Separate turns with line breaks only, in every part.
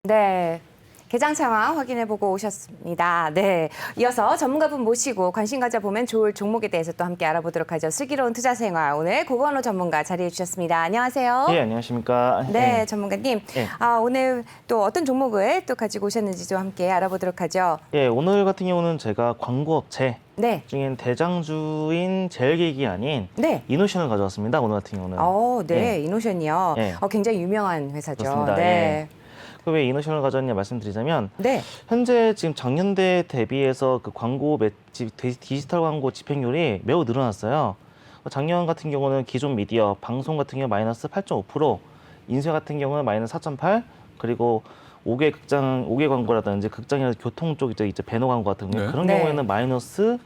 네. 개장 상황 확인해보고 오셨습니다. 네. 이어서 전문가분 모시고 관심 가져보면 좋을 종목에 대해서 또 함께 알아보도록 하죠. 슬기로운 투자생활 오늘 고건호 전문가 자리해 주셨습니다. 안녕하세요.
예, 안녕하십니까.
네, 전문가님.
예.
오늘 또 어떤 종목을 또 가지고 오셨는지 좀 함께 알아보도록 하죠.
예, 오늘 같은 경우는 제가 광고업체
네.
중엔 대장주인 제일기획이 아닌
네.
이노션을 가져왔습니다. 오늘 같은 경우는.
네. 이노션이요.
예.
굉장히 유명한 회사죠.
그렇습니다.
네.
왜 이노션을 가져왔냐 말씀드리자면
네.
현재 지금 작년대 대비해서 그 광고 디지털 광고 집행률이 매우 늘어났어요. 작년 같은 경우는 기존 미디어, 방송 같은 경우 마이너스 8.5%, 인쇄 같은 경우는 마이너스 4.8%, 그리고 5개 광고라든지 극장이나 교통 쪽 이제 배너 광고 같은 경우 그런
네.
경우에는 마이너스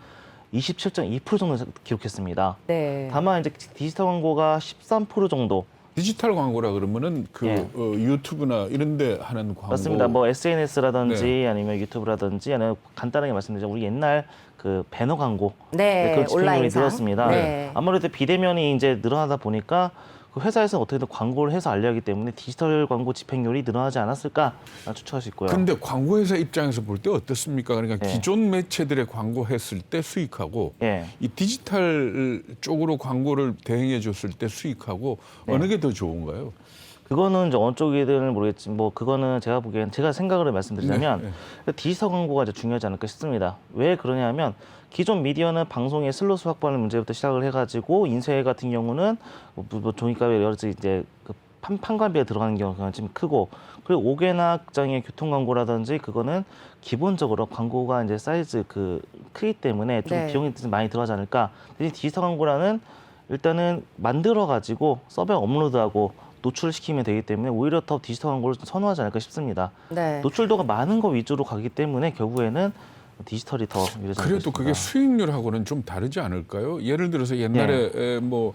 27.2% 정도 기록했습니다.
네.
다만 이제 디지털 광고가 13% 정도.
디지털 광고라 그러면은 유튜브나 이런 데 하는 광고.
맞습니다. 뭐 SNS라든지 아니면 유튜브라든지 아니면 간단하게 말씀드리자면 우리 옛날 그 배너 광고 그런 집행률이
온라인상.
늘었습니다.
네.
아무래도 비대면이 이제 늘어나다 보니까 그 회사에서 어떻게든 광고를 해서 알려야 하기 때문에 디지털 광고 집행률이 늘어나지 않았을까 추측할 수 있고요.
근데 광고회사 입장에서 볼 때 어떻습니까? 그러니까
예.
기존 매체들의 광고했을 때 수익하고
예.
이 디지털 쪽으로 광고를 대행해 줬을 때 수익하고 어느 게 더 좋은가요?
그거는 이제 어느 쪽이든 모르겠지만 뭐 그거는 제가 보기엔 제가 생각을 말씀드리자면 디지털 광고가 이제 중요하지 않을까 싶습니다. 왜 그러냐면 기존 미디어는 방송의 슬롯 확보하는 문제부터 시작을 해가지고 인쇄 같은 경우는 뭐 종이값에 여러 가지 이제 그 판관비가 들어가는 경우가 좀 크고 그리고 5개나 극장의 교통 광고라든지 그거는 기본적으로 광고가 이제 사이즈 크기 때문에 좀
네.
비용이 좀 많이 들어가지 않을까. 대신 디지털 광고라는 일단은 만들어 가지고 서버에 업로드하고 노출시키면 되기 때문에 오히려 더 디지털 광고를 선호하지 않을까 싶습니다.
네.
노출도가 많은 거 위주로 가기 때문에 결국에는 디지털이 더 유리하지 않을까
그래도 그게
싶습니다.
수익률하고는 좀 다르지 않을까요? 예를 들어서 옛날에 뭐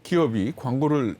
기업이 광고를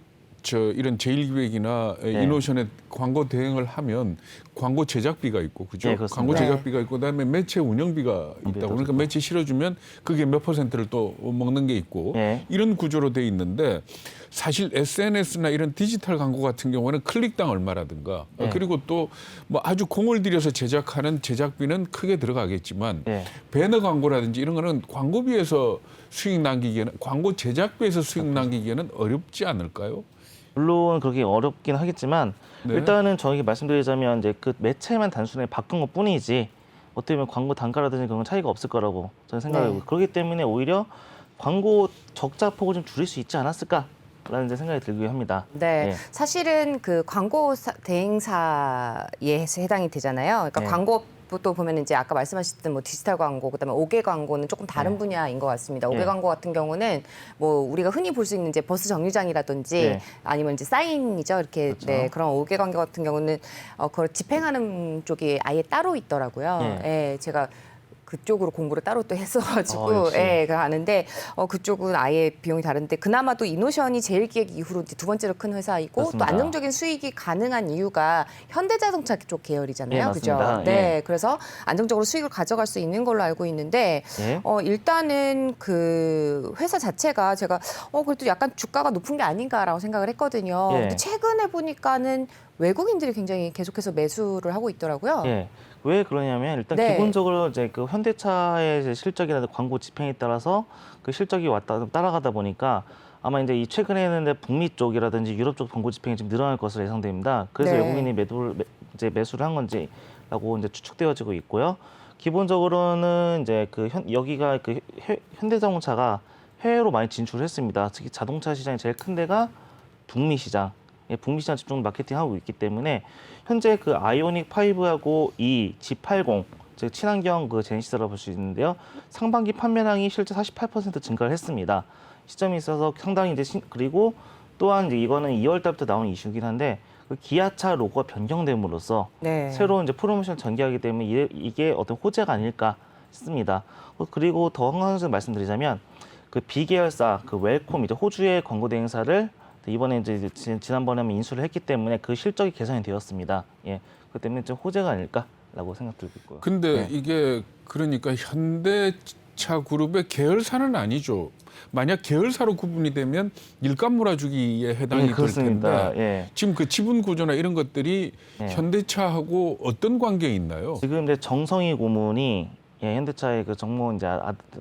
이런 제일기획이나 이노션에 광고 대행을 하면 광고 제작비가 있고 그죠?
네, 그렇습니다.
광고 제작비가 있고 그다음에 매체 운영비가 있다고 그러니까 매체 실어주면 그게 몇 퍼센트를 또 먹는 게 있고 이런 구조로 돼 있는데 사실 SNS나 이런 디지털 광고 같은 경우는 클릭당 얼마라든가 그리고 또 뭐 아주 공을 들여서 제작하는 제작비는 크게 들어가겠지만 배너 광고라든지 이런 거는 광고비에서 수익 남기기에는 광고 제작비에서 수익 남기기에는 어렵지 않을까요?
물론 그렇게 어렵긴 하겠지만 일단은 저희 말씀드리자면 이제 그 매체만 단순히 바꾼 것 뿐이지 어떻게 보면 광고 단가라든지 그런 차이가 없을 거라고 저는 생각하고 그렇기 때문에 오히려 광고 적자 폭을 좀 줄일 수 있지 않았을까라는 이제 생각이 들기도 합니다.
네,
예.
사실은 그 광고 대행사에 해당이 되잖아요. 그러니까 광고도 보면 이제 아까 말씀하셨던 뭐 디지털 광고, 그다음에 5개 광고는 조금 다른 분야인 것 같습니다. 5개 광고 같은 경우는 뭐 우리가 흔히 볼 수 있는 이제 버스 정류장이라든지 아니면 이제 사인이죠. 이렇게
그렇죠.
네, 그런 5개 광고 같은 경우는 그걸 집행하는 쪽이 아예 따로 있더라고요. 예, 제가 그쪽으로 공부를 따로 또 했어가지고 아는데 그쪽은 아예 비용이 다른데 그나마 또 이노션이 제일기획 이후로 이제 두 번째로 큰 회사이고
그렇습니다.
또 안정적인 수익이 가능한 이유가 현대자동차 쪽 계열이잖아요, 그죠?
맞습니다.
네, 그래서 안정적으로 수익을 가져갈 수 있는 걸로 알고 있는데 일단은 그 회사 자체가 제가 그래도 약간 주가가 높은 게 아닌가라고 생각을 했거든요. 근데 최근에 보니까는 외국인들이 굉장히 계속해서 매수를 하고 있더라고요.
왜 그러냐면 일단 기본적으로 이제 그 현대차의 이제 실적이나 광고 집행에 따라서 그 실적이 따라가다 보니까 아마 이제 이 최근에는 북미 쪽이라든지 유럽 쪽 광고 집행이 좀 늘어날 것으로 예상됩니다. 그래서 외국인이 매수를 한 건지라고 이제 추측되어지고 있고요. 기본적으로는 이제 여기가 현대자동차가 해외로 많이 진출했습니다. 특히 자동차 시장이 제일 큰 데가 북미 시장. 북미 시장 집중 마케팅하고 있기 때문에 현재 그 아이오닉 5하고 G80 즉 친환경 그 제네시스라고 볼 수 있는데요. 상반기 판매량이 실제 48% 증가를 했습니다. 시점이 있어서 상당히 이제 그리고 또한 이제 이거는 2월 달부터 나온 이슈긴 한데 그 기아차 로고가 변경됨으로써 새로운 이제 프로모션 전개하기 때문에 이게 어떤 호재가 아닐까 싶습니다. 그리고 더 한 가지 말씀드리자면 그 비계열사 그 웰콤 이제 호주의 광고 대행사를 이번에 이제 지난번에 인수를 했기 때문에 그 실적이 개선이 되었습니다. 그 때문에 좀 호재가 아닐까라고 생각 들고 있고요.
근데 이게 그러니까 현대 현대차 그룹의 계열사는 아니죠. 만약 계열사로 구분이 되면 일감 몰아주기에 해당이 될 텐데
예.
지금 그 지분 구조나 이런 것들이
예.
현대차하고 어떤 관계에 있나요?
지금 이제 정성희 고문이 현대차의 그 정모 이제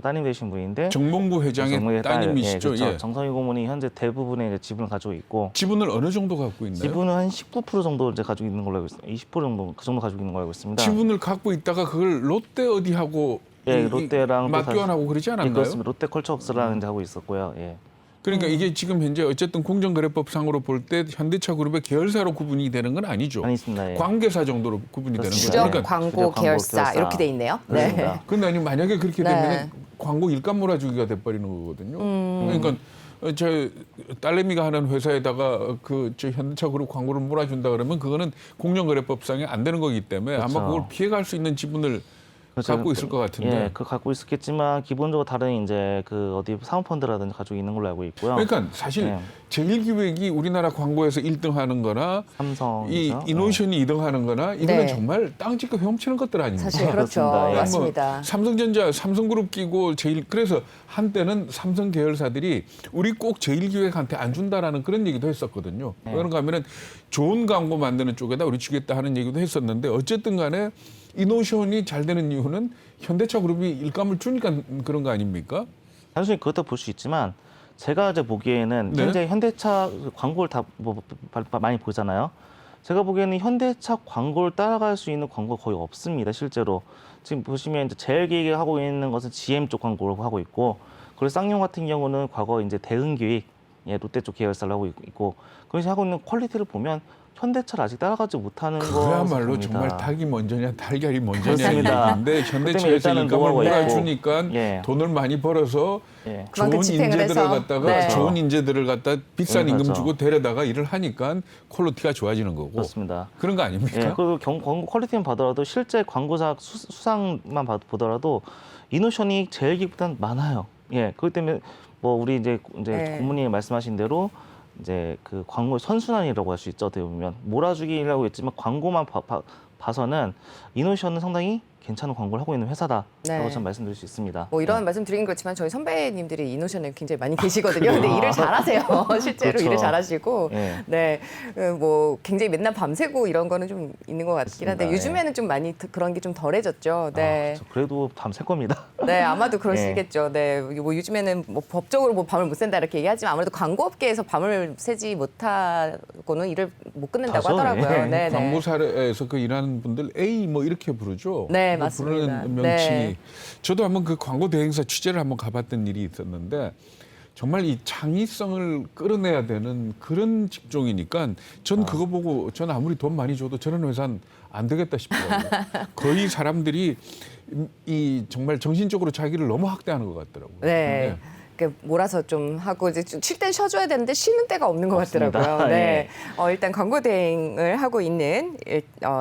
따님 되신 분인데
정몽구 회장의 따님이시죠.
그렇죠.
예.
정성희 고문이 현재 대부분의 이제 지분을 가지고 있고
지분을 어느 정도 갖고 있나요?
지분은 한 19% 정도 이제 가지고 있는 걸로 알고 있습니다. 20% 정도 그 정도 가지고 있는 걸로 알고 있습니다.
지분을 갖고 있다가 그걸 롯데 어디하고
롯데랑
맞교환하고 그러지 않았나요?
그렇습니다. 롯데컬처웍스랑 이제 하고 있었고요. 예.
그러니까 이게 지금 현재 어쨌든 공정거래법상으로 볼 때 현대차 그룹의 계열사로 구분이 되는 건 아니죠.
아니습니다. 예.
관계사 정도로 구분이 되는 거죠.
주력
그러니까
광고 계열사 이렇게 돼 있네요.
그렇습니다.
근데 아니 만약에 그렇게
네.
되면 광고 일감 몰아주기가 돼버리는 거거든요. 그러니까 저 딸내미가 하는 회사에다가 저 현대차 그룹 광고를 몰아준다 그러면 그거는 공정거래법상에 안 되는 거기 때문에
그렇죠.
아마 그걸 피해갈 수 있는 지분을 갖고 있을 것 같은데.
예, 그 갖고 있었겠지만 기본적으로 다른 이제 그 어디 사모펀드라든지 가지고 있는 걸로 알고 있고요.
그러니까 사실
예.
제1기획이 우리나라 광고에서 1등하는 거나
삼성
이 이노션이 2등하는 거나 이거는
네.
정말 땅 짓고 헤엄치는 것들 아닙니까?
사실 그렇죠.
그렇습니다. 예.
맞습니다.
삼성전자, 삼성그룹 끼고 그래서 한때는 삼성 계열사들이 우리 꼭 제1기획한테 안 준다라는 그런 얘기도 했었거든요.
네.
그런가 하면은 좋은 광고 만드는 쪽에다 우리 주겠다 하는 얘기도 했었는데 어쨌든 간에 이노션이 잘 되는 이유는 현대차 그룹이 일감을 주니까 그런 거 아닙니까?
단순히 그렇다 볼 수 있지만 제가 이제 보기에는
네.
현재 현대차 광고를 다 많이 보잖아요. 제가 보기에는 현대차 광고를 따라갈 수 있는 광고가 거의 없습니다. 실제로 지금 보시면 이제 제일기획이 하고 있는 것은 GM 쪽 광고를 하고 있고, 그리고 쌍용 같은 경우는 과거 이제 대응기획 롯데 쪽 계열사를 하고 있고, 그래서 하고 있는 퀄리티를 보면 현대차를 아직 따라가지 못하는
그야말로
겁니다.
정말 닭이 먼저냐 달걀이 먼저냐
그렇습니다.
얘기인데 현대차에서
일단은
일감을
노하우가
몰아주니까
예.
돈을 많이 벌어서
예.
좋은
그만큼 집행을
인재들을
해서.
갖다가
네.
좋은 인재들을 갖다 비싼
네,
임금
그렇죠.
주고 데려다가 일을 하니까 퀄리티가 좋아지는 거고
그렇습니다.
그런 거 아닙니까?
예, 그리고 광고 퀄리티만 봐더라도 실제 광고사 수상만 보더라도 이노션이 제일기획보다는 많아요. 예, 그렇기 때문에 뭐 우리 이제
네.
고문님이 말씀하신 대로 이제 그 광고의 선순환이라고 할 수 있죠. 어떻게 보면 몰아주기라고 했지만 광고만 봐서는 이노션은 상당히 괜찮은 광고를 하고 있는 회사다라고
네.
저는 말씀드릴 수 있습니다.
뭐 이런
예.
말씀 드리긴 그렇지만 저희 선배님들이 이노션에 굉장히 많이 계시거든요. 근데 일을 잘하세요. 실제로
그렇죠.
일을 잘하시고,
예.
네, 뭐 굉장히 맨날 밤새고 이런 거는 좀 있는 것 같긴 한데
맞습니다.
요즘에는 좀 많이 그런 게 좀 덜해졌죠. 네,
그렇죠. 그래도 밤샐 겁니다.
네, 아마도 그러시겠죠. 네, 뭐 요즘에는 뭐 법적으로 뭐 밤을 못 샌다 이렇게 얘기하지만 아무래도 광고업계에서 밤을 새지 못하고는 일을 못 끝낸다고
하죠.
하더라고요.
예.
네, 네.
광고사에서 그 일하는 분들 A 뭐 이렇게 부르죠.
네,
그
맞습니다.
부르는 명칭이.
네.
저도 한번 그 광고 대행사 취재를 한번 가봤던 일이 있었는데 정말 이 창의성을 끌어내야 되는 그런 직종이니까 전 그거 보고 전 아무리 돈 많이 줘도 저런 회사는 안 되겠다 싶더라고요. 거의 사람들이 이 정말 정신적으로 자기를 너무 학대하는 것 같더라고요.
네. 그 몰아서 좀 하고 이제 쉴 땐 쉬어줘야 되는데 쉬는 때가 없는 것
없습니다.
같더라고요. 네.
예.
일단 광고 대행을 하고 있는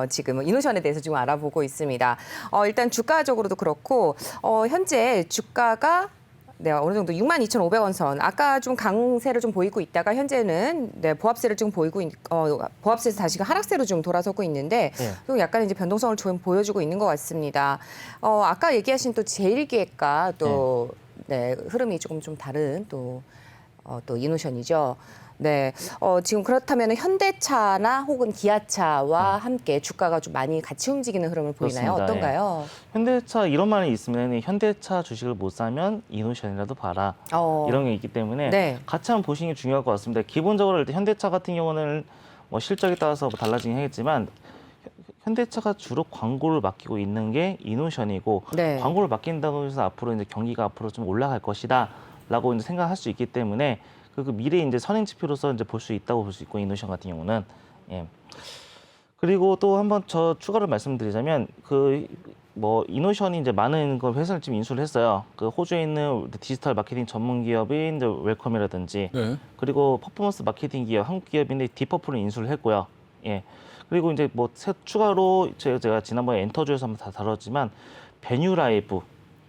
지금 이노션에 대해서 지금 알아보고 있습니다. 일단 주가적으로도 그렇고 현재 주가가 네, 어느 정도 62,500원 선. 아까 좀 강세를 좀 보이고 있다가 현재는 네, 보합세를 좀 보이고 보합세에서 다시 하락세로 좀 돌아서고 있는데
네.
또 약간 이제 변동성을 좀 보여주고 있는 것 같습니다. 아까 얘기하신 또 제일기획과 또 네, 흐름이 조금 좀 다른 또 이노션이죠. 네, 지금 그렇다면 현대차나 혹은 기아차와 함께 주가가 좀 많이 같이 움직이는 흐름을 보이나요?
그렇습니다.
어떤가요?
현대차 이런 말이 있으면 현대차 주식을 못 사면 이노션이라도 봐라. 이런 게 있기 때문에
네.
같이 한번 보시는 게 중요할 것 같습니다. 기본적으로 일단 현대차 같은 경우는 뭐 실적에 따라서 뭐 달라지긴 하겠지만 현대차가 주로 광고를 맡기고 있는 게 이노션이고
네.
광고를 맡긴다고 해서 앞으로 이제 경기가 앞으로 좀 올라갈 것이다라고 이제 생각할 수 있기 때문에 그 미래 이제 선행 지표로서 이제 볼 수 있다고 볼 수 있고 이노션 같은 경우는 예. 그리고 또 한번 저 추가로 말씀드리자면 그 뭐 이노션이 이제 많은 걸 회사를 지금 인수를 했어요. 그 호주에 있는 디지털 마케팅 전문 기업인 이제 웰컴이라든지
네.
그리고 퍼포먼스 마케팅 기업 한국 기업인데 디퍼플을 인수를 했고요. 예. 그리고 이제 뭐 추가로 제가 지난번에 엔터주에서 한번 다 다뤘지만 베뉴라이브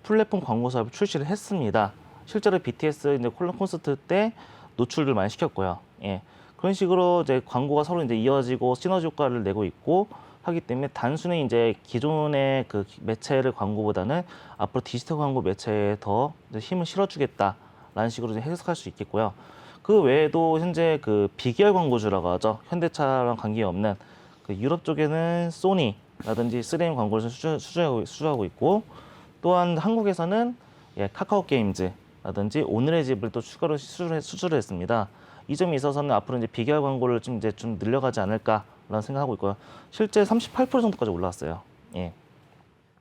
플랫폼 광고 사업을 출시를 했습니다. 실제로 BTS 이제 콘서트 때 노출을 많이 시켰고요. 예. 그런 식으로 이제 광고가 서로 이제 이어지고 시너지 효과를 내고 있고 하기 때문에 단순히 이제 기존의 그 매체를 광고보다는 앞으로 디지털 광고 매체에 더 이제 힘을 실어주겠다라는 식으로 이제 해석할 수 있겠고요. 그 외에도 현재 그 비계열 광고주라고 하죠. 현대차랑 관계없는 그 유럽 쪽에는 소니라든지 3M 광고를 수주하고 있고, 또한 한국에서는 카카오 게임즈라든지 오늘의 집을 또 추가로 수주를 했습니다. 이 점이 있어서는 앞으로 이제 비계열 광고를 좀 늘려가지 않을까라는 생각하고 있고요. 실제 38% 정도까지 올라왔어요. 예.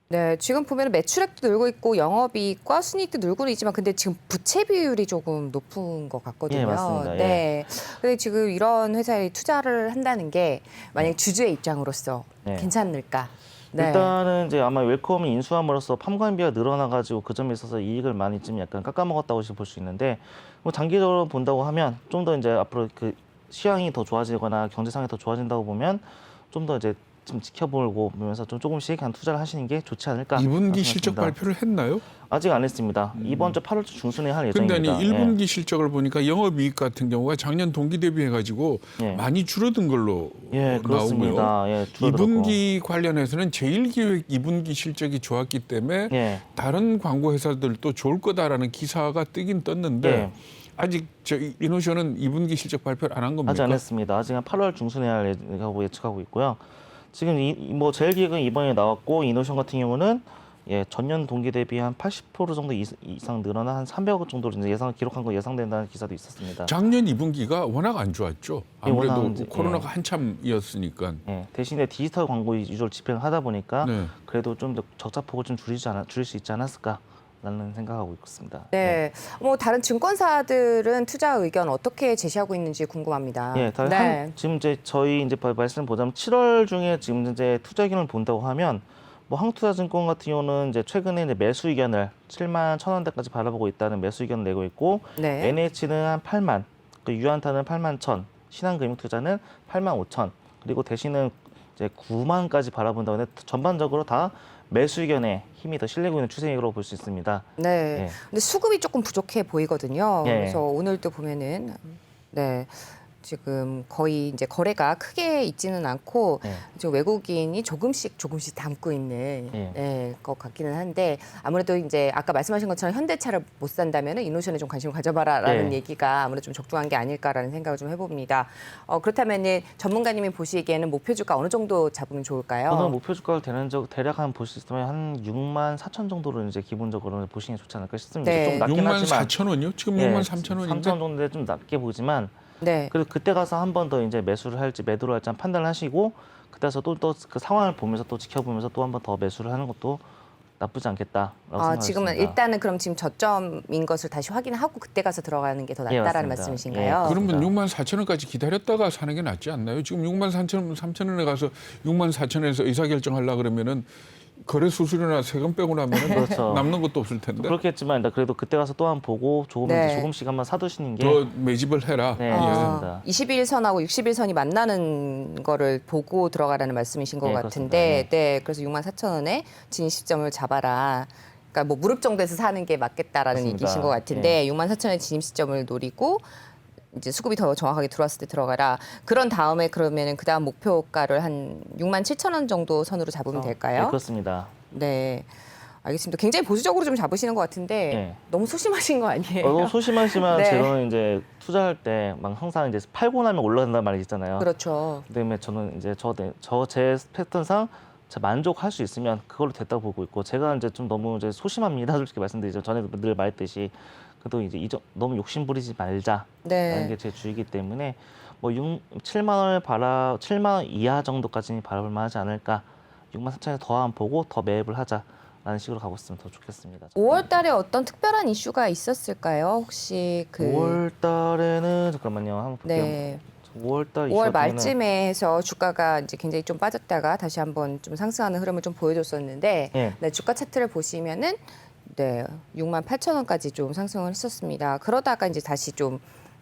네, 지금 보면 매출액도 늘고 있고 영업이익과 순이익도 늘고는 있지만 근데 지금 부채 비율이 조금 높은 것 같거든요.
예, 맞습니다. 예.
네. 근데 지금 이런 회사에 투자를 한다는 게 만약 주주의 입장으로서
네.
괜찮을까? 네.
일단은 이제 아마 웰컴이 인수함으로써 판관비가 늘어나가지고 그 점에 있어서 이익을 많이 좀 약간 깎아먹었다고 볼 수 있는데, 뭐 장기적으로 본다고 하면 좀 더 이제 앞으로 그 시황이 더 좋아지거나 경제상이 더 좋아진다고 보면 좀 더 이제 좀 지켜보고 보면서 좀 조금씩 한 투자를 하시는 게 좋지 않을까.
2분기 실적 발표를 했나요?
아직 안 했습니다. 이번 주 8월 중순에 할
근데
예정입니다.
아니 1분기 실적을 보니까 영업이익 같은 경우가 작년 동기 대비해가지고 많이 줄어든 걸로 나오고요.
그렇습니다.
2분기 관련해서는 제일기획 2분기 실적이 좋았기 때문에 다른 광고 회사들도 좋을 거다라는 기사가 뜨긴 떴는데 아직 저 이노션은 2분기 실적 발표를 안 한 겁니까?
아직 안 했습니다. 아직 한 8월 중순에 할 예측하고 있고요. 지금 뭐 제일기획은 이번에 나왔고, 이노션 같은 경우는 전년 동기 대비 한 80% 정도 이상 늘어나 한 300억 정도로 이제 기록한 거 예상된다는 기사도 있었습니다.
작년 2분기가 워낙 안 좋았죠. 아무래도
워낙
코로나가 한참이었으니까.
대신에 디지털 광고 위주로 집행하다 보니까 그래도 좀 더 적자폭을 좀 줄일 수 있지 않았을까라는 생각하고 있습니다.
네. 뭐 다른 증권사들은 투자 의견 어떻게 제시하고 있는지 궁금합니다.
지금 이제 저희 이제 말씀 보자면 7월 중에 지금 이제 투자 의견을 본다고 하면, 뭐 한국투자증권 같은 경우는 이제 최근에 이제 매수 의견을 7만 1,000원대까지 바라보고 있다는 매수 의견을 내고 있고, NH는 한 8만, 그 유한타는 8만 1,000, 신한금융투자는 8만 5천, 그리고 대신은 이제 9만까지 바라본다고 하는데 전반적으로 다 매수 의견에 힘이 더 실리고 있는 추세라고 볼 수 있습니다.
네. 근데 수급이 조금 부족해 보이거든요. 그래서 오늘도 보면은 지금 거의 이제 거래가 크게 있지는 않고 지금 외국인이 조금씩 담고 있는 것 같기는 한데, 아무래도 이제 아까 말씀하신 것처럼 현대차를 못 산다면 이노션에 좀 관심을 가져봐라라는 얘기가 아무래도 좀 적중한 게 아닐까라는 생각을 좀 해봅니다. 그렇다면 전문가님이 보시기에는 목표 주가 어느 정도 잡으면 좋을까요?
저는 목표 주가를 대략 한 보실 수 있으면 한 6만 4천 정도로 이제 기본적으로 보시는 게 좋지 않을까 싶습니다. 좀 낮긴
6만
하지만
4천 원이요? 지금 6만 3천 원인데
3천 정도인데 좀 낮게 보지만. 그래서 그때 가서 한 번 더 이제 매수를 할지 매도를 할지 판단을 하시고, 그때 가서 또 그 상황을 보면서 또 지켜보면서 또 한 번 더 매수를 하는 것도 나쁘지 않겠다라고 생각합니다.
지금은 일단은 그럼 지금 저점인 것을 다시 확인하고 그때 가서 들어가는 게 더 낫다라는 말씀이신가요?
그러면 6만 4천 원까지 기다렸다가 사는 게 낫지 않나요? 지금 6만 3천 원에 가서 6만 4천 원에서 의사결정하려고 그러면은 거래 수수료나 세금 빼고 나면 남는 것도 없을 텐데.
그렇겠지만 그래도 그때 가서 또 한 번 보고 조금씩 한번 사두시는 게
더 매집을 해라.
맞습니다.
21선하고 61선이 만나는 거를 보고 들어가라는 말씀이신 것 같은데, 그래서 6만 4천 원에 진입 시점을 잡아라. 그러니까 뭐 무릎 정도에서 사는 게 맞겠다라는 얘기신 것 같은데, 6만 4천 원의 진입 시점을 노리고 이제 수급이 더 정확하게 들어왔을 때 들어가라. 그런 다음에 그러면은 그다음 목표가를 한 6만 7천 원 정도 선으로 잡으면 될까요?
그렇습니다.
네. 알겠습니다. 굉장히 보수적으로 좀 잡으시는 것 같은데 너무 소심하신 거 아니에요?
너무 소심하지만 제가 이제 투자할 때 막 항상 이제 팔고 나면 올라간다는 말이 있잖아요.
그렇죠.
그다음에 저는 이제 제 패턴상 만족할 수 있으면 그걸로 됐다고 보고 있고, 제가 이제 좀 너무 이제 소심합니다. 솔직히 말씀드리죠. 전에 늘 말했듯이. 그래도 이제 너무 욕심 부리지 말자라는 게 제 주의이기 때문에 뭐 7만 원 이하 정도까지는 바라볼 만하지 않을까. 6만 4천에 더 한 보고 더 매입을 하자라는 식으로 가고 있으면 더 좋겠습니다.
5월 달에 어떤 특별한 이슈가 있었을까요? 혹시
5월 달에는 잠깐만요. 한번 볼게요.
5월 말쯤에 해서 주가가 이제 굉장히 좀 빠졌다가 다시 한번 좀 상승하는 흐름을 좀 보여줬었는데, 주가 차트를 보시면은 6만 8천 원까지 좀 상승을 했었습니다. 그러다가 이제 다시 좀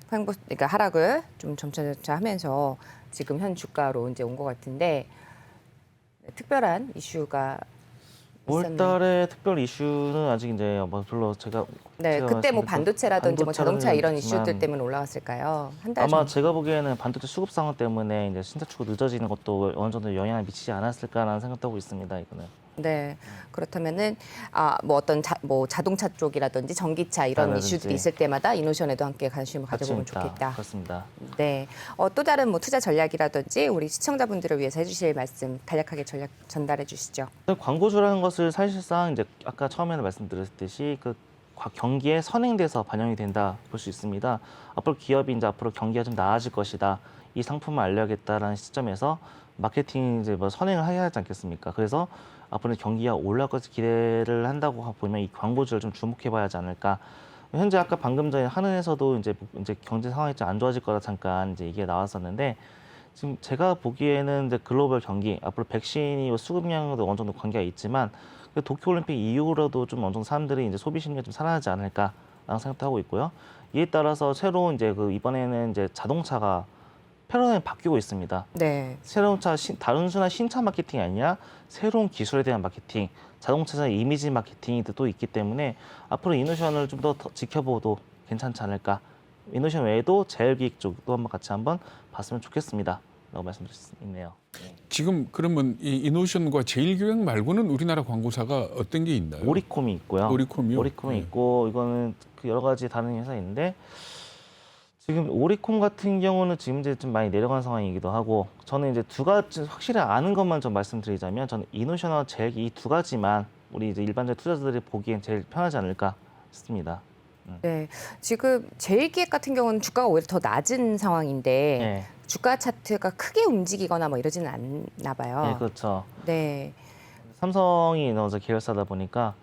그러니까 하락을 좀 점차 하면서 지금 현 주가로 이제 온 것 같은데, 특별한 이슈가 있었나요?
5월달에 특별 이슈는 아직 이제 뭐 별로 제가
네, 그때 뭐
말씀드렸던
반도체라든지 뭐 자동차 이런
있지만
이슈들 때문에 올라왔을까요? 한 달
아마
정도.
제가 보기에는 반도체 수급 상황 때문에 이제 신차출고 늦어지는 것도 어느 정도 영향을 미치지 않았을까라는 생각도 하고 있습니다. 이거는.
네, 그렇다면은 뭐 어떤 뭐 자동차 쪽이라든지 전기차 이런
라든지.
이슈들이 있을 때마다 이노션에도 함께 관심을 가져보면
같이 있다.
좋겠다.
그렇습니다.
네, 또 다른 뭐 투자 전략이라든지 우리 시청자분들을 위해서 해주실 말씀 간략하게 전달해 주시죠.
광고주라는 것을 사실상 이제 아까 처음에는 말씀드렸듯이 그 경기에 선행돼서 반영이 된다 볼 수 있습니다. 앞으로 기업이 이제 앞으로 경기가 좀 나아질 것이다. 이 상품을 알려야겠다라는 시점에서 마케팅 이제 뭐 선행을 해야 하지 않겠습니까? 그래서 앞으로 경기가 올라갈 것을 기대를 한다고 보면 이 광고주를 좀 주목해봐야 하지 않을까. 현재 아까 방금 전에 한은에서도 이제 경제 상황이 좀 안 좋아질 거라 잠깐 이제 얘기가 나왔었는데 지금 제가 보기에는 이제 글로벌 경기 앞으로 백신이 수급량도 어느 정도 관계가 있지만 도쿄올림픽 이후로도 좀 어느 정도 사람들이 이제 소비 심리가 좀 살아나지 않을까라는 생각도 하고 있고요. 이에 따라서 새로운 이제 이번에는 이제 자동차가 패러다임이 바뀌고 있습니다.
네.
새로운 단순한 신차 마케팅이 아니라 새로운 기술에 대한 마케팅, 자동차의 이미지 마케팅이 또 있기 때문에 앞으로 이노션을 좀 더 지켜보도 괜찮지 않을까. 이노션 외에도 제일기획 쪽도 한번 같이 한번 봤으면 좋겠습니다. 라고 말씀드릴 수 있네요.
지금 그러면 이 이노션과 제일기획 말고는 우리나라 광고사가 어떤 게 있나요?
오리콤이 있고요.
오리콤이요?
오리콤이
네.
있고 이거는 그 여러 가지 다른 회사 있는데 지금 오리콤 같은 경우는 지금 이제 좀 많이 내려간 상황이기도 하고 저는 이제 두 가지 확실히 아는 것만 좀 말씀드리자면 저는 이노션과 제일 이 두 가지만 우리 이제 일반적 투자자들이 보기엔 제일 편하지 않을까 싶습니다.
네, 지금 제일기획 같은 경우는 주가가 오히려 더 낮은 상황인데
네.
주가 차트가 크게 움직이거나 뭐 이러지는 않나 봐요.
네, 그렇죠.
네,
삼성이 어제 계열사다 보니까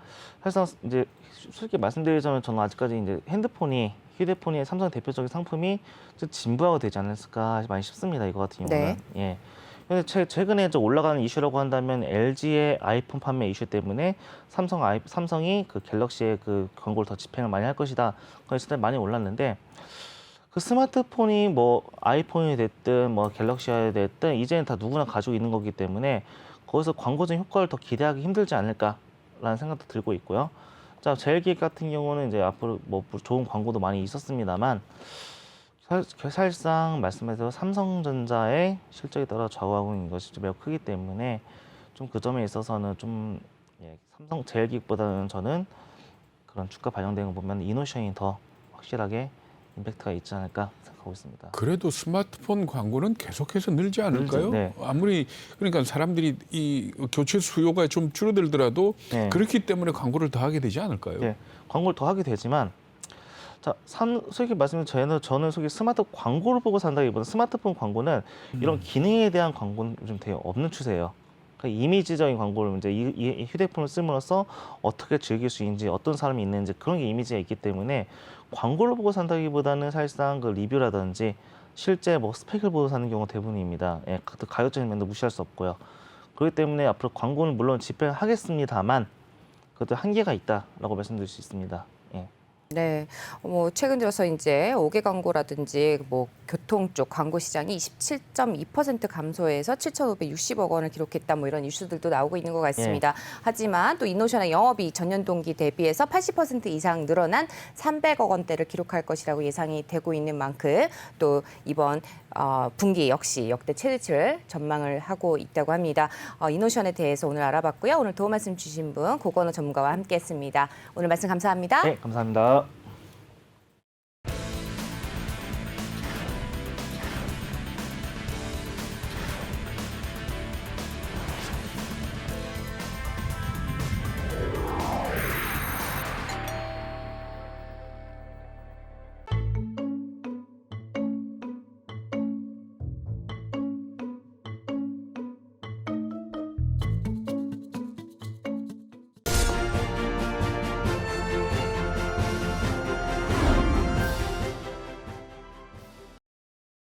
사실상 이제 솔직히 말씀드리자면 저는 아직까지 이제 휴대폰이 삼성 대표적인 상품이 좀 진부하게 되지 않았을까 많이 싶습니다. 이거 같은 경우는.
네.
예. 근데 최근에 좀 올라가는 이슈라고 한다면 LG의 아이폰 판매 이슈 때문에 삼성이 그 갤럭시의 그 광고를 더 집행을 많이 할 것이다. 그래서 많이 올랐는데 그 스마트폰이 뭐 아이폰이 됐든 뭐 갤럭시가 됐든 이제는 다 누구나 가지고 있는 거기 때문에 거기서 광고적 효과를 더 기대하기 힘들지 않을까라는 생각도 들고 있고요. 자, 제일기획 같은 경우는 이제 앞으로 뭐 좋은 광고도 많이 있었습니다만 사실상 말씀하신 삼성전자의 실적에 따라 좌우하고 있는 것이 좀 매우 크기 때문에 좀 그 점에 있어서는 좀 삼성 제일기획보다는 저는 그런 주가 반영되는 거 보면 이노션이 더 확실하게 임팩트가 있지 않을까 생각하고 있습니다.
그래도 스마트폰 광고는 계속해서 늘지 않을까요?
네.
아무리 그러니까 사람들이 이 교체 수요가 좀 줄어들더라도
네.
그렇기 때문에 광고를 더 하게 되지 않을까요?
네, 광고를 더 하게 되지만 자, 솔직히 말씀드리면 저는 솔직히 스마트 광고를 보고 산다기보다 스마트폰 광고는 이런 기능에 대한 광고는 좀 되게 없는 추세예요. 그러니까 이미지적인 광고를 이제 이 휴대폰을 씀으로써 어떻게 즐길 수 있는지 어떤 사람이 있는지 그런 게 이미지가 있기 때문에 광고를 보고 산다기보다는 사실상 그 리뷰라든지 실제 뭐 스펙을 보고 사는 경우가 대부분입니다. 예, 가격적인 면도 무시할 수 없고요. 그렇기 때문에 앞으로 광고는 물론 집행하겠습니다만 그것도 한계가 있다라고 말씀드릴 수 있습니다. 예.
네, 뭐 최근 들어서 이제 5개 광고라든지 뭐 교통 쪽 광고 시장이 27.2% 감소해서 7,560억 원을 기록했다 뭐 이런 이슈들도 나오고 있는 것 같습니다. 하지만 또 이노션의 영업이 전년 동기 대비해서 80% 이상 늘어난 300억 원대를 기록할 것이라고 예상이 되고 있는 만큼 또 이번 분기 역시 역대 최대치를 전망을 하고 있다고 합니다. 이노션에 대해서 오늘 알아봤고요. 오늘 도움 말씀 주신 분 고건호 전문가와 함께했습니다. 오늘 말씀 감사합니다.
네, 감사합니다.